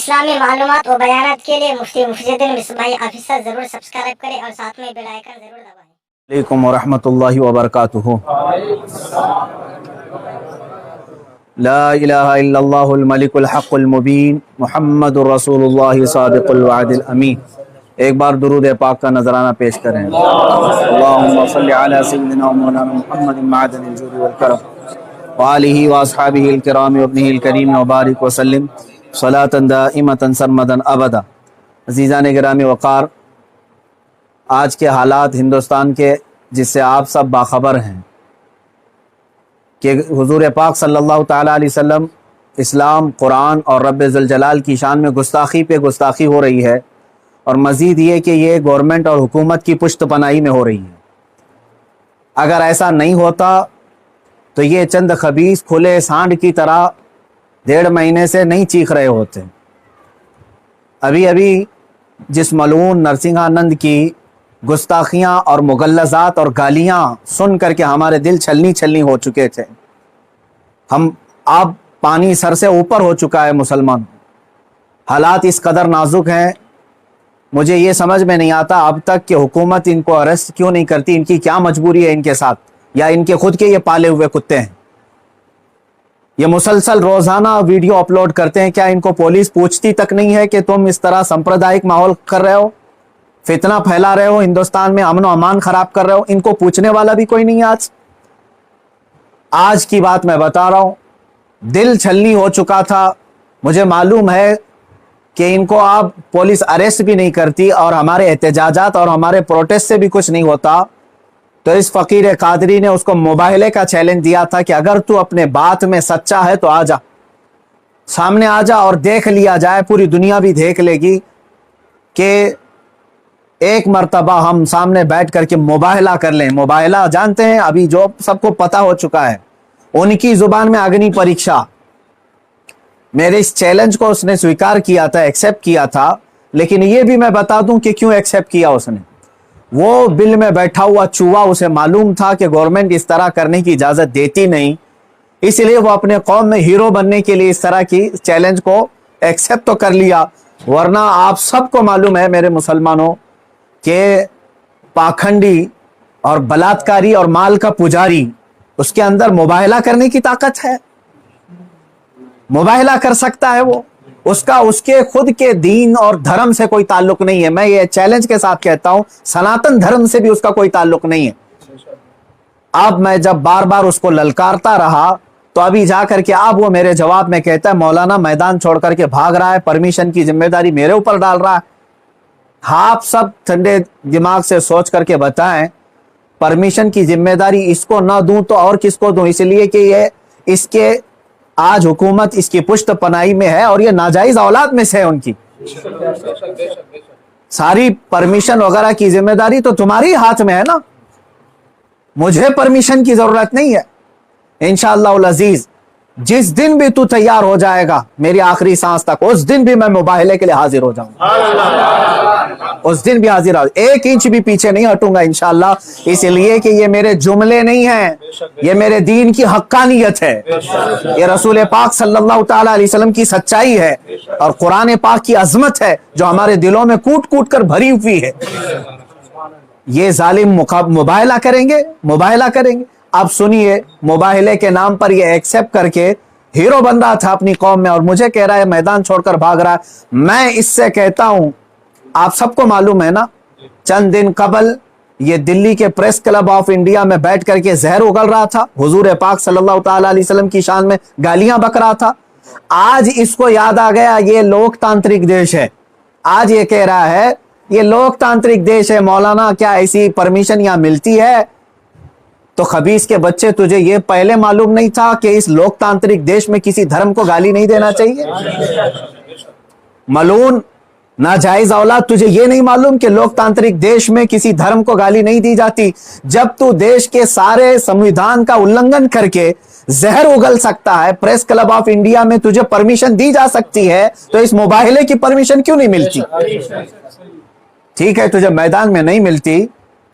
اسلامی معلومات و بیانات کے لیے مفتی محی مصباحی آفیسر ضرور سبسکرائب کریں اور ساتھ میں بیل آئیکن ضرور دبائیں۔ علیکم ورحمۃ اللہ وبرکاتہ۔ لا الہ الا اللہ الملک الحق المبین محمد الرسول اللہ صادق الوعد الامین۔ ایک بار درود پاک کا نذرانہ پیش کریں۔ اللہم صلی علی سیدنا مولانا محمد معدن الجود والکرم وآلہ واصحابہ الکرام وابنہ الکریم وبارک وسلم صلاۃ دائمۃ سرمدا ابدا۔ عزیزان گرامی وقار، آج کے حالات ہندوستان کے جس سے آپ سب باخبر ہیں کہ حضور پاک صلی اللہ تعالیٰ علیہ وسلم، اسلام، قرآن اور رب ذوالجلال کی شان میں گستاخی پہ گستاخی ہو رہی ہے، اور مزید یہ کہ یہ گورنمنٹ اور حکومت کی پشت پناہی میں ہو رہی ہے۔ اگر ایسا نہیں ہوتا تو یہ چند خبیث کھلے سانڈ کی طرح 1.5 مہینے سے نہیں چیخ رہے ہوتے۔ ابھی جس ملعون نرسنگھانند کی گستاخیاں اور مغلظات اور گالیاں سن کر کے ہمارے دل چھلنی ہو چکے تھے، اب پانی سر سے اوپر ہو چکا ہے۔ مسلمان حالات اس قدر نازک ہیں، مجھے یہ سمجھ میں نہیں آتا اب تک کہ حکومت ان کو اریسٹ کیوں نہیں کرتی۔ ان کی کیا مجبوری ہے ان کے ساتھ، یا ان کے خود کے یہ پالے ہوئے کتے ہیں؟ یہ مسلسل روزانہ ویڈیو اپلوڈ کرتے ہیں، کیا ان کو پولیس پوچھتی تک نہیں ہے کہ تم اس طرح سمپردائک ماحول کر رہے ہو، فتنہ پھیلا رہے ہو، ہندوستان میں امن و امان خراب کر رہے ہو؟ ان کو پوچھنے والا بھی کوئی نہیں ہے۔ آج کی بات میں بتا رہا ہوں، دل چھلنی ہو چکا تھا۔ مجھے معلوم ہے کہ ان کو اب پولیس اریسٹ بھی نہیں کرتی اور ہمارے احتجاجات اور ہمارے پروٹیسٹ سے بھی کچھ نہیں ہوتا، تو اس فقیر قادری نے اس کو مباہلے کا چیلنج دیا تھا کہ اگر تو اپنے بات میں سچا ہے تو آ جا، سامنے آ جا اور دیکھ لیا جائے، پوری دنیا بھی دیکھ لے گی کہ ایک مرتبہ ہم سامنے بیٹھ کر کے مباہلہ کر لیں۔ مباہلہ جانتے ہیں، ابھی جو سب کو پتہ ہو چکا ہے، ان کی زبان میں اگنی پریکشا۔ میرے اس چیلنج کو اس نے سویکار کیا تھا، ایکسیپٹ کیا تھا، لیکن یہ بھی میں بتا دوں کہ کیوں ایکسیپٹ کیا اس نے۔ وہ بل میں بیٹھا ہوا چوہا، اسے معلوم تھا کہ گورنمنٹ اس طرح کرنے کی اجازت دیتی نہیں، اس لیے وہ اپنے قوم میں ہیرو بننے کے لیے اس طرح کی چیلنج کو ایکسیپٹ تو کر لیا۔ ورنہ آپ سب کو معلوم ہے میرے مسلمانوں کہ پاکھنڈی اور بلاتکاری اور مال کا پجاری، اس کے اندر مباہلہ کرنے کی طاقت ہے، مباہلہ کر سکتا ہے وہ۔ اس کے خود کے دین اور دھرم سے کوئی تعلق نہیں ہے۔ میں یہ چیلنج کے ساتھ کہتا ہوں، سناتن دھرم سے بھی اس کا کوئی تعلق نہیں ہے۔ اب میں جب بار بار اس کو للکارتا رہا تو ابھی جا کر کے اب وہ میرے جواب میں کہتا ہے مولانا میدان چھوڑ کر کے بھاگ رہا ہے، پرمیشن کی ذمہ داری میرے اوپر ڈال رہا ہے۔ آپ سب ٹھنڈے دماغ سے سوچ کر کے بتائیں، پرمیشن کی ذمہ داری اس کو نہ دوں تو اور کس کو دوں؟ اس لیے کہ یہ اس کے آج حکومت اس کی پشت پناہی میں ہے اور یہ ناجائز اولاد میں سے ہے ان کی۔ ساری پرمیشن وغیرہ کی ذمہ داری تو تمہاری ہاتھ میں ہے نا، مجھے پرمیشن کی ضرورت نہیں ہے۔ انشاءاللہ العزیز جس دن بھی تو تیار ہو جائے گا میری آخری سانس تک، اس دن بھی میں مباہلے کے لیے حاضر ہو جاؤں گا، اس دن بھی حاضر ہوں، 1 انچ بھی پیچھے نہیں ہٹوں گا انشاءاللہ۔ اس لیے کہ یہ میرے جملے نہیں ہیں، یہ میرے دین کی حقانیت ہے، یہ رسول پاک صلی اللہ تعالیٰ علیہ وسلم کی سچائی ہے، اور قرآن پاک کی عظمت ہے جو ہمارے دلوں میں کوٹ کوٹ کر بھری ہوئی ہے۔ یہ ظالم مباہلہ کریں گے۔ اب سنیے، مباہلے کے نام پر یہ ایکسیپٹ کر کے ہیرو بن رہا تھا اپنی قوم میں، اور مجھے کہہ رہا ہے میدان چھوڑ کر بھاگ رہا ہے۔ میں اس سے کہتا ہوں، آپ سب کو معلوم ہے نا، چند دن قبل یہ دلی کے پریس کلب آف انڈیا میں بیٹھ کر کے زہر اگل رہا تھا، حضور پاک صلی اللہ تعالیٰ علیہ وسلم کی شان میں گالیاں بک رہا تھا۔ آج اس کو یاد آ گیا یہ لوک تانترک دیش ہے، آج یہ کہہ رہا ہے یہ لوک تانترک دیش ہے، مولانا کیا ایسی پرمیشن یہاں ملتی ہے؟ تو خبیث کے بچے، تجھے یہ پہلے معلوم نہیں تھا کہ اس لوک تانترک دیش میں کسی دھرم کو گالی نہیں دینا چاہیے؟ ملعون ناجائز اولاد، تجھے یہ نہیں معلوم کہ لوک تانترک دیش میں کسی دھرم کو گالی نہیں دی جاتی؟ جب تو دیش کے سارے سمویدھان کا النگھن کر کے زہر اگل سکتا ہے، پریس کلب آف انڈیا میں تجھے پرمیشن دی جا سکتی ہے، تو اس مباہلے کی پرمیشن کیوں نہیں ملتی؟ ٹھیک ہے، تجھے میدان میں نہیں ملتی،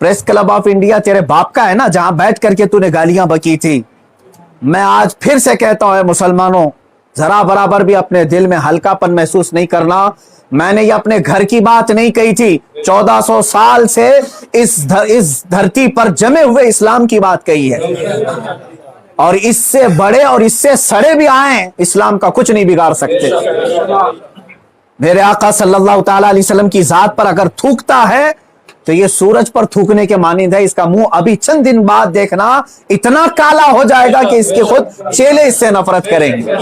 پریس کلب آف انڈیا تیرے باپ کا ہے نا، جہاں بیٹھ کر کے تو نے گالیاں بکی تھی۔ میں آج پھر سے کہتا ہوں، اے مسلمانوں، जरा बराबर भी अपने दिल में हल्कापन महसूस नहीं करना। मैंने ये अपने घर की बात नहीं कही थी, 1400 साल से इस धरती पर जमे हुए इस्लाम की बात कही है, और इससे बड़े और इससे सड़े भी आए, इस्लाम का कुछ नहीं बिगाड़ सकते। मेरे आका सल्लल्लाहु ताला अलैहि वसल्लम की जात पर अगर थूकता है तो ये सूरज पर थूकने के मानिंद है। इसका मुंह अभी चंद दिन बाद देखना इतना काला हो जाएगा कि इसके खुद चेले इससे नफरत करेंगे।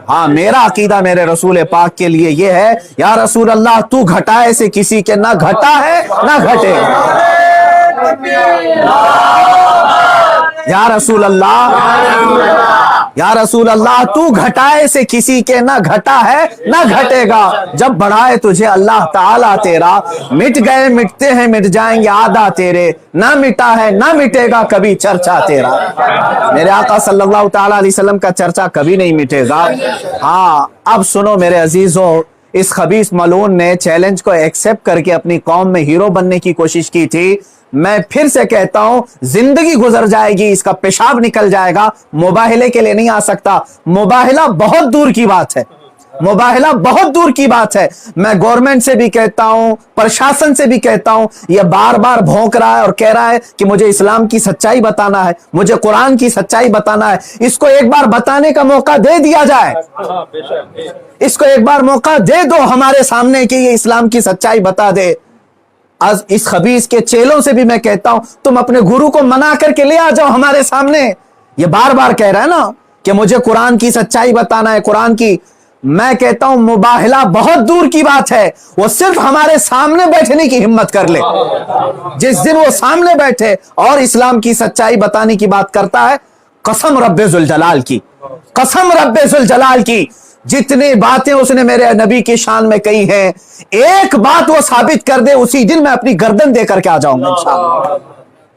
हाँ, मेरा अकीदा मेरे रसूल पाक के लिए ये है, या रसूल अल्लाह तू घटाए से किसी के ना घटा है ना घटे। या रसूल अल्लाह तू घटाए से किसी के ना घटा है ना घटेगा। जब बढ़ाए तुझे अल्लाह ताला तेरा, मिट गए मिटते हैं मिट जाएंगे आदा तेरे, ना मिटा है ना मिटेगा कभी चर्चा तेरा। मेरे आका सल्लल्लाहु ताला अलैहि वसल्लम का चर्चा कभी नहीं मिटेगा। हाँ, अब सुनो मेरे अजीजों, इस खबीस मलून ने चैलेंज को एक्सेप्ट करके अपनी कौम में हीरो बनने की कोशिश की थी। मैं फिर से कहता हूं, जिंदगी गुजर जाएगी, इसका पेशाब निकल जाएगा, मुबाहिले के लिए नहीं आ सकता। मुबाहिला बहुत दूर की बात है, मुबाहिला बहुत दूर की बात है। मैं गवर्नमेंट से भी कहता हूं, प्रशासन से भी कहता हूं, यह बार बार भौंक रहा है और कह रहा है कि मुझे इस्लाम की सच्चाई बताना है, मुझे कुरान की सच्चाई बताना है। इसको एक बार बताने का मौका दे दिया जाए, इसको एक बार मौका दे दो हमारे सामने कि ये इस्लाम की सच्चाई बता दे। आज इस खबीस के चेलों से भी मैं कहता हूं, तुम अपने गुरु को मना करके ले आ जाओ हमारे सामने। ये बार बार कह रहा है ना कि मुझे कुरान की सच्चाई बताना है, कुरान की। मैं कहता हूं मुबाहिला बहुत दूर की बात है, वो सिर्फ हमारे सामने बैठने की हिम्मत कर ले। जिस दिन वो सामने बैठे और इस्लाम की सच्चाई बताने की बात करता है, कसम रब्बे जुल जलाल की, कसम रब्बे जुल जलाल की, जितनी बातें उसने मेरे नबी की शान में कही हैं, एक बात वो साबित कर दे, उसी दिन मैं अपनी गर्दन दे करके आ जाऊंगा इंशाअल्लाह।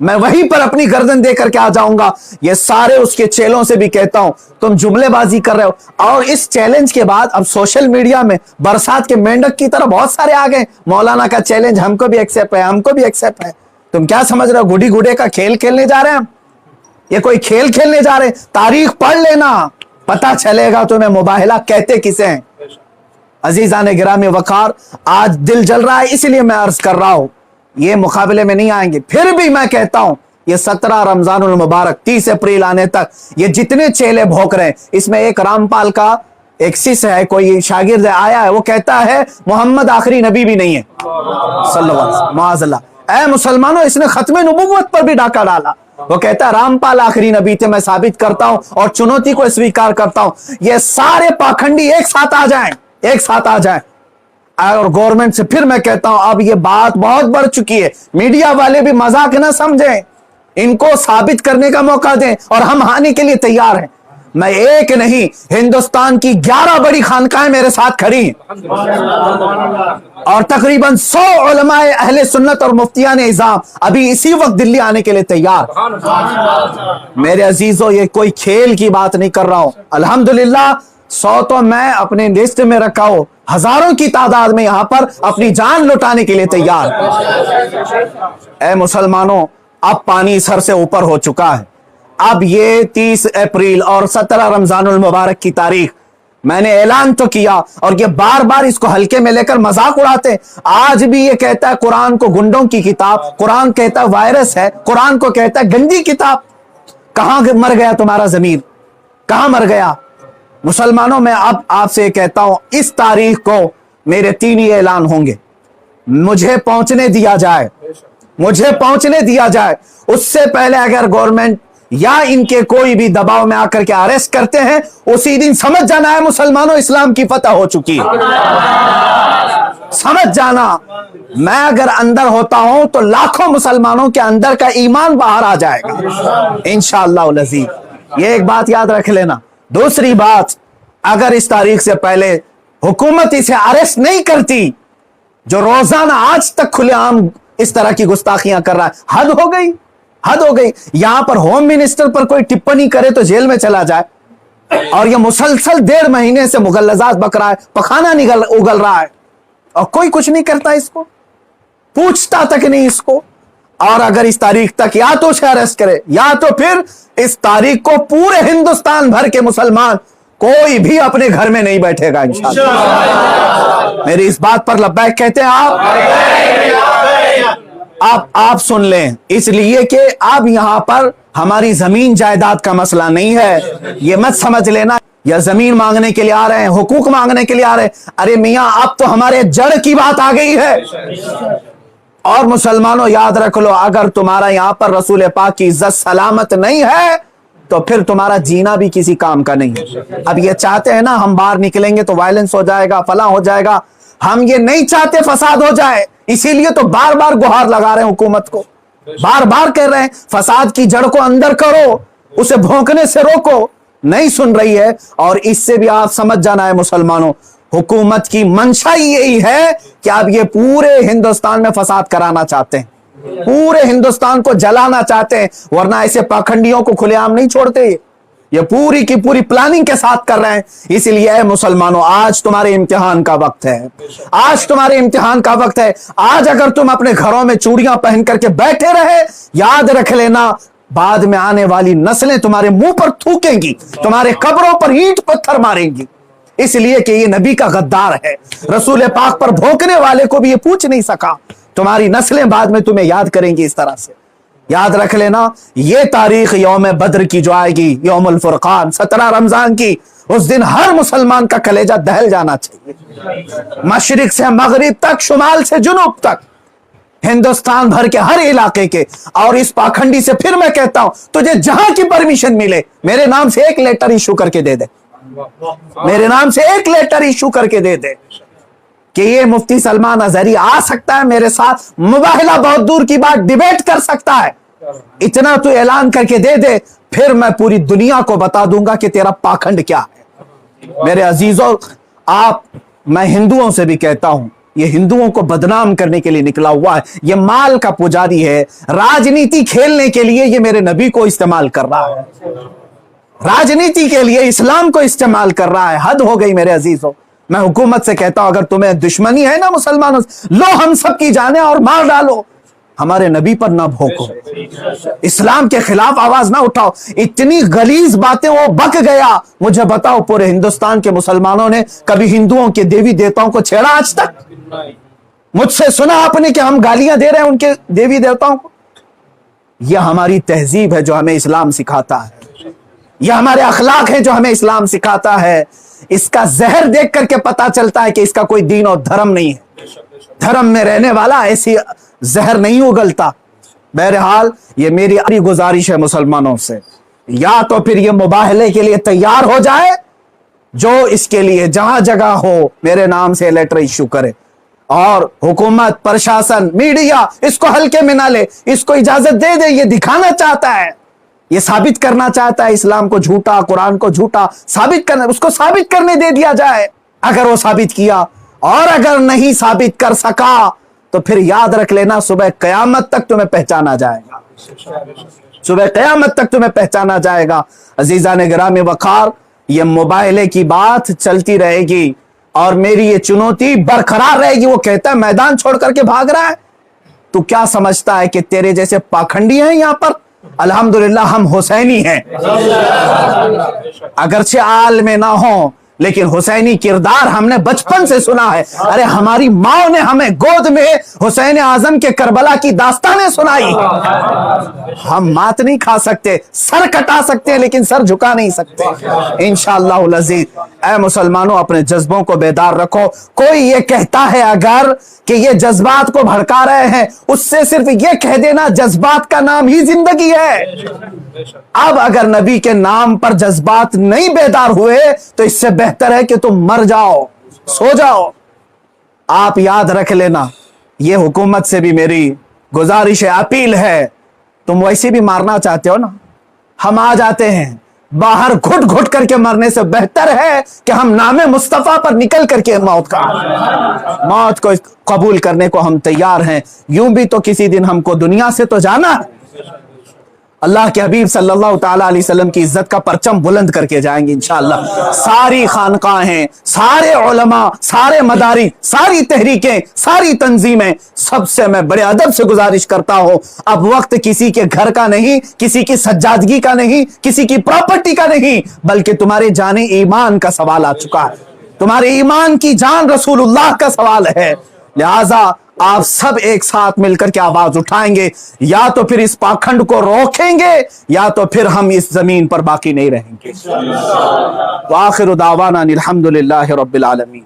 मैं वहीं पर अपनी गर्दन दे करके आ जाऊंगा। ये सारे उसके चेलों से भी कहता हूं, तुम जुमलेबाजी कर रहे हो। और इस चैलेंज के बाद अब सोशल मीडिया में बरसात के मेंढक की तरह बहुत सारे आ गए, मौलाना का चैलेंज हमको भी एक्सेप्ट है, हमको भी एक्सेप्ट है। तुम क्या समझ रहे हो, गुडी गुडे का खेल खेलने जा रहे हैं हम? ये कोई खेल खेलने जा रहे हैं? तारीख पढ़ लेना, पता चलेगा तुम्हें मुबाहिला कहते किसे हैं। अजीजान गिरामी वकार, आज दिल जल रहा है इसलिए मैं अर्ज कर रहा हूं, ये मुकाबले में नहीं आएंगे। फिर भी मैं कहता हूं, ये 17 रमजानुल मुबारक 30 अप्रैल आने तक ये जितने चेले भोंक रहे हैं, इसमें एक रामपाल का एक शिष्य है, कोई शागिर्द आया है, वो कहता है मोहम्मद आखिरी नबी भी नहीं है सल्लल्लाहु अलैहि वसल्लम। माअज़ल्लाह। ऐ मुसलमानों, इसने खत्मे नबुव्वत पर भी डाका डाला। वो कहता है रामपाल आखिरी नबी थे, मैं साबित करता हूं और चुनौती को स्वीकार करता हूं। ये सारे पाखंडी एक साथ आ जाएं, एक साथ आ जाएं। और गवर्नमेंट से फिर मैं कहता हूं, अब ये बात बहुत बढ़ चुकी है, मीडिया वाले भी मजाक ना समझें, इनको साबित करने का मौका दें और हम हारने के लिए तैयार हैं। मैं एक नहीं, हिंदुस्तान की 11 बड़ी खानकाएं मेरे साथ खड़ी हैं और तकरीबन 100 उलमाए अहले सुन्नत और मुफ्तियान इज़ाम अभी इसी वक्त दिल्ली आने के लिए तैयार। मेरे अजीजों, ये कोई खेल की बात नहीं कर रहा हूं। अल्हम्दुलिल्लाह 100 तो मैं अपने लिस्ट में रखा हूं, हजारों की तादाद में यहां पर अपनी जान लुटाने के लिए तैयार। ऐ मुसलमानों, अब पानी सर से ऊपर हो चुका है। अब ये 30 अप्रैल और 17 रमजानुल मुबारक की तारीख मैंने ऐलान तो किया, और ये बार बार इसको हल्के में लेकर मजाक उड़ाते। आज भी ये कहता है कुरान को गुंडों की किताब, कुरान कहता है वायरस है, कुरान को कहता है गंदी किताब। कहां मर गया तुम्हारा जमीर, कहां मर गया? मुसलमानों, मैं अब आपसे कहता हूं, इस तारीख को मेरे 3 ही ऐलान होंगे। मुझे पहुंचने दिया जाए, मुझे पहुंचने दिया जाए। उससे पहले अगर गवर्नमेंट या इनके कोई भी दबाव में आकर के अरेस्ट करते हैं, उसी दिन समझ जाना है मुसलमानों, इस्लाम की फतह हो चुकी है। समझ जाना, मैं अगर अंदर होता हूं तो लाखों मुसलमानों के अंदर का ईमान बाहर आ जाएगा इंशाअल्लाह अज़ीज़। ये एक बात याद रख लेना। दूसरी बात, अगर इस तारीख से पहले हुकूमत इसे अरेस्ट नहीं करती, जो रोजाना आज तक खुलेआम इस तरह की गुस्ताखियां कर रहा है, हद हो गई, हद हो गई। यहां पर होम मिनिस्टर पर कोई टिप्पणी करे तो जेल में चला जाए, और यह मुसलसल 1.5 महीने से मुगल्लजात बक रहा है, पखाना उगल रहा है, और कोई कुछ नहीं करता, इसको पूछता तक नहीं इसको। और अगर इस तारीख तक या तो उसे अरेस्ट करे, या तो फिर इस तारीख को पूरे हिंदुस्तान भर के मुसलमान कोई भी अपने घर में नहीं बैठेगा इंशाअल्लाह। मेरी इस बात पर लब्बैक कहते हैं आप सुन लें, इसलिए कि अब यहां पर हमारी जमीन जायदाद का मसला नहीं है। ये मत समझ लेना या जमीन मांगने के लिए आ रहे हैं, हुकूक मांगने के लिए आ रहे हैं। अरे मियां, अब तो हमारे जड़ की बात आ गई है। और मुसलमानों याद रख लो, अगर तुम्हारा यहां पर रसूल पाक की इज्जत सलामत नहीं है तो फिर तुम्हारा जीना भी किसी काम का नहीं है। अब ये चाहते हैं ना हम बाहर निकलेंगे तो वायलेंस हो जाएगा, फला हो जाएगा। हम ये नहीं चाहते फसाद हो जाए, इसीलिए तो बार बार गुहार लगा रहे हैं हुकूमत को, बार बार कह रहे हैं फसाद की जड़ को अंदर करो, उसे भौंकने से रोको। नहीं सुन रही है। और इससे भी आप समझ जाना है मुसलमानों, हुकूमत की मंशा यही है कि आप ये पूरे हिंदुस्तान में फसाद कराना चाहते हैं, पूरे हिंदुस्तान को जलाना चाहते हैं, वरना ऐसे पाखंडियों को खुलेआम नहीं छोड़ते। ये पूरी की पूरी प्लानिंग के साथ कर रहे हैं। इसलिए मुसलमानों, आज तुम्हारे इम्तिहान का वक्त है, आज तुम्हारे इम्तिहान का वक्त है। आज अगर तुम अपने घरों में चूड़ियां पहन करके बैठे रहे, याद रख लेना बाद में आने वाली नस्लें तुम्हारे मुंह पर थूकेंगी, तुम्हारे कब्रों पर ईंट पत्थर मारेंगी। इसलिए कि ये नबी का गद्दार है, रसूल पाक पर भोंकने वाले को भी ये पूछ नहीं सका। तुम्हारी नस्लें बाद में तुम्हें याद करेंगी इस तरह से। याद रख लेना, ये तारीख यौम बद्र की जो आएगी, यौमुल फुरकान 17 रमजान की, उस दिन हर मुसलमान का कलेजा दहल जाना चाहिए। मशरिक से मगरिब तक, शुमाल से जुनूब तक, हिंदुस्तान भर के हर इलाके के। और इस पाखंडी से फिर मैं कहता हूं, तुझे जहां की परमिशन मिले मेरे नाम से एक लेटर इशू करके दे दे, मेरे नाम से एक लेटर इशू करके दे दे कि ये मुफ्ती सलमान अजहरी आ सकता है मेरे साथ, मुबाहिला बहुत दूर की बात, डिबेट कर सकता है। इतना तो ऐलान करके दे दे, फिर मैं पूरी दुनिया को बता दूंगा कि तेरा पाखंड क्या है। मेरे अजीजों, मैं हिंदुओं से भी कहता हूं, ये हिंदुओं को बदनाम करने के लिए निकला हुआ है, ये माल का पुजारी है, राजनीति खेलने के लिए ये मेरे नबी को इस्तेमाल कर रहा है, राजनीति के लिए इस्लाम को इस्तेमाल कर रहा है। हद हो गई मेरे अजीजों। मैं हुकूमत से कहता हूं, अगर तुम्हें दुश्मनी है ना मुसलमानों से, लो हम सबकी जाने और मार डालो, हमारे नबी पर ना भोंको, इस्लाम के खिलाफ आवाज ना उठाओ। इतनी गलीज बातें वो बक गया। मुझे बताओ, पूरे हिंदुस्तान के मुसलमानों ने कभी हिंदुओं के देवी देवताओं को छेड़ा आज तक? मुझसे सुना आपने कि हम गालियां दे रहे हैं उनके देवी देवताओं को? यह हमारी तहजीब है जो हमें इस्लाम सिखाता है, यह हमारे अखलाक है जो हमें इस्लाम सिखाता है। इसका जहर देख करके पता चलता है कि इसका कोई दीन और धर्म नहीं है। धर्म में रहने वाला ऐसी जहर नहीं उगलता। बहरहाल ये मेरी गुजारिश है मुसलमानों से, या तो फिर ये मुबाहले के लिए तैयार हो जाए, जो इसके लिए जहां जगह हो मेरे नाम से लेटर इश्यू करे, और हुकूमत, प्रशासन, मीडिया इसको हल्के में ना ले, इसको इजाजत दे दे। ये दिखाना चाहता है, ये साबित करना चाहता है इस्लाम को झूठा, कुरान को झूठा साबित करना, उसको साबित करने दे दिया जाए। अगर वो साबित किया, और अगर नहीं साबित कर सका तो फिर याद रख लेना, सुबह कयामत तक तुम्हें पहचाना जाएगा, सुबह कयामत तक तुम्हें पहचाना जाएगा। अजीजान गिरामी वकार, ये मुबाहले की बात चलती रहेगी और मेरी ये चुनौती बरकरार रहेगी। वो कहता है मैदान छोड़ करके भाग रहा है, तू क्या समझता है कि तेरे जैसे पाखंडी हैं यहां पर? अल्हम्दुलिल्लाह हम हुसैनी हैं, अगरचे आल में ना हो, लेकिन हुसैनी किरदार हमने बचपन से सुना है। अरे हमारी माँ ने हमें गोद में हुसैन आजम के करबला की दास्तानें सुनाई। हम मात नहीं खा सकते, सर कटा सकते हैं लेकिन सर झुका नहीं सकते इंशाअल्लाह अज़ीज। ऐ मुसलमानों, अपने जज्बों को बेदार रखो। कोई ये कहता है अगर कि ये जज्बात को भड़का रहे हैं, उससे सिर्फ ये कह देना जज्बात का नाम ही जिंदगी है। अब अगर नबी के नाम पर जज्बात नहीं बेदार हुए तो इससे बेहतर है कि तुम मर जाओ, सो जाओ। आप याद रख लेना, ये हुकूमत से भी मेरी गुजारिश है, अपील है। तुम वैसे भी मारना चाहते हो ना, हम आ जाते हैं। बाहर घुट घुट करके मरने से बेहतर है कि हम नामे मुस्तफा पर निकल करके मौत को कबूल करने को हम तैयार हैं। यूं भी तो किसी दिन हमको दुनिया से तो जाना है, अल्लाह के हबीब सल्लल्लाहु ताला अलैहि वसल्लम की इज्जत का परचम बुलंद करके जाएंगे इंशाअल्लाह। सारी खानकाहें, सारे उलमा, सारे मदारी, सारी तहरीकें, सारी तंजीमें, सबसे मैं बड़े अदब से गुजारिश करता हूं, अब वक्त किसी के घर का नहीं, किसी की सज्जादगी का नहीं, किसी की प्रॉपर्टी का नहीं, बल्कि तुम्हारे जाने ईमान का सवाल आ चुका है। तुम्हारे ईमान की जान रसूलुल्लाह का सवाल है। लिहाजा आप सब एक साथ मिलकर के आवाज उठाएंगे, या तो फिर इस पाखंड को रोकेंगे या तो फिर हम इस जमीन पर बाकी नहीं रहेंगे। व आखिरु दावाना अनिल हम्दुलिल्लाहि रब्बिल आलमीन।